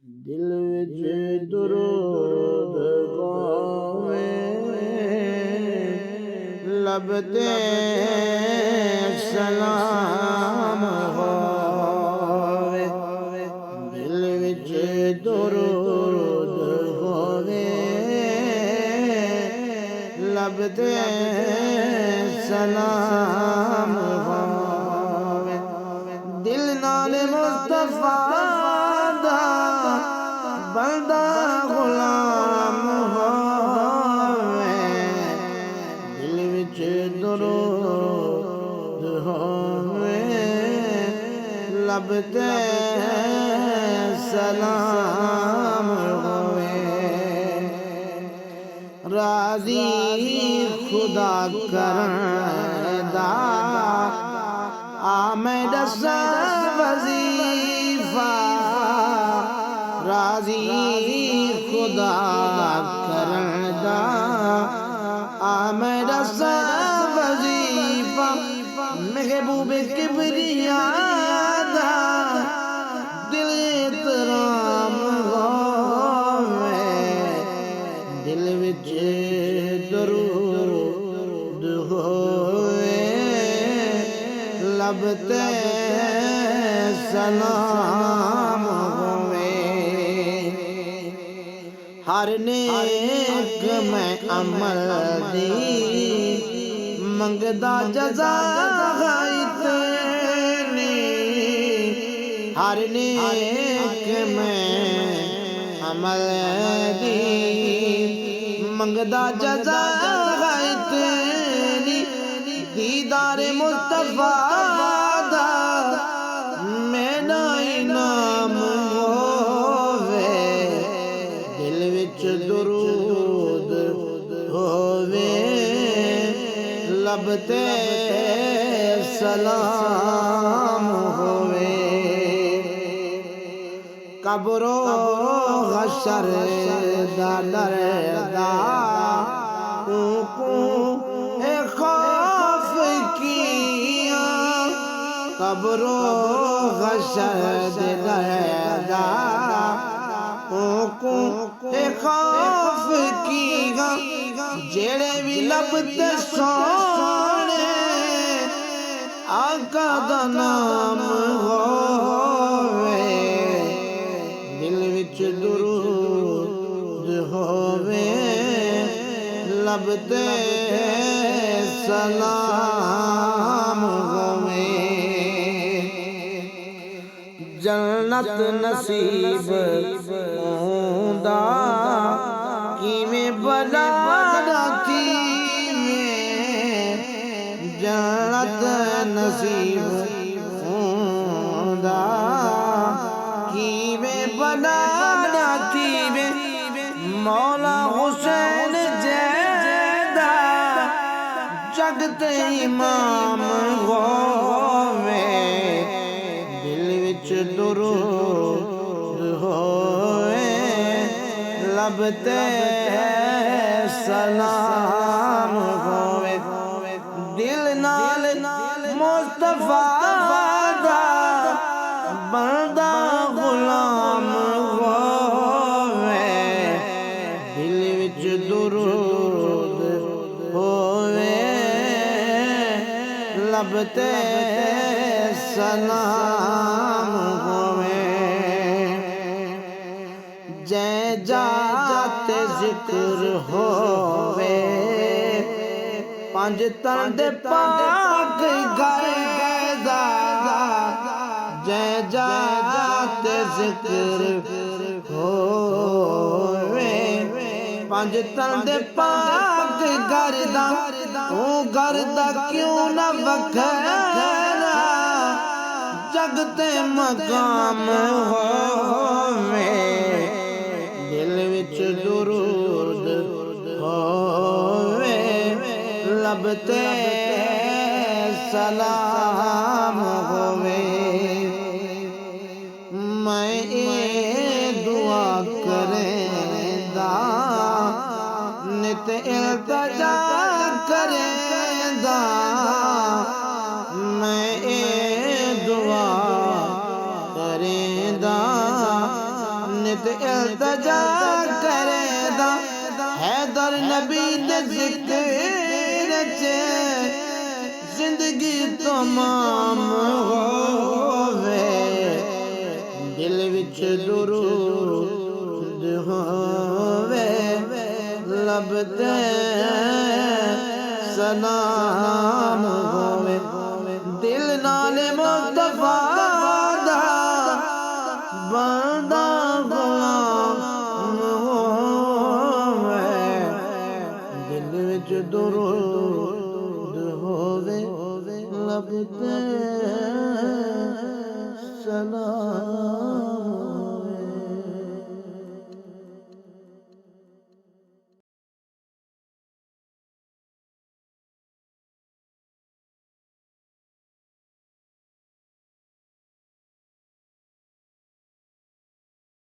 دل وچ درود ہووے لب تے سلام ہووے دل وچ درود ہووے لب تے سلام ہووے دل نال مصطفیٰ بندہ غلام ہووے دل وچ درود ہووے لب تے سلام ہووے راضی خدا کرن دا میں دساں وظیفہ راضی خدا کرن دا میں دساں وظیفہ محبوب کبریا دا دل احترام ہووے دل وچ درود ہووے لب تے سلام ہووے ہر نیک میں عمل دی منگدا جزا اتنی ہر نیک میں عمل دی منگدا جزا اتنی دیدار مصطفیٰ دا میرا انعام ہووے دل وچ درود ہووے لب تے سلام ہووے قبر و حشر دا ڈردا خوف کیا قبر و حشر ڈردا خوف کیا جڑے بھی لب تے سونے آقا دا نام ہووے دل وچ درود ہووے لب تے سلام ہووے جنت نصیب ہوندا کیویں بنا تھی جنت نصیب ہوندا کیویں بنا تھی مولا حسین جیدا جگ تے امام ہووے دل وچ درود ہووے لب تے سلام ہووے دل نال مصطفیٰ دا بندہ غلام ہووے دل وچ درود ہووے لب تے سلام ہووے جے جات ذکر ہووے پانچ تن دے پاک گھر دا جے جات ذکر ہووے پانچ تن دے پاک گھر دا او گھر دا کیوں نہ وکھرا جگ تے مقام ہووے دل وچ درود ہووے لب تے سلام ہووے میں دعا کریندا نت التجا کریندا میں دعا کریندا نت التجا کرے دا حیدر نبی دے ذکر چے زندگی تمام ہووے دل وچ درود ہووے لب تے سلام ہووے دل نال مصطفیٰ دا بندہ غلام ہووے دل وچ درود ہووے لب تے سلام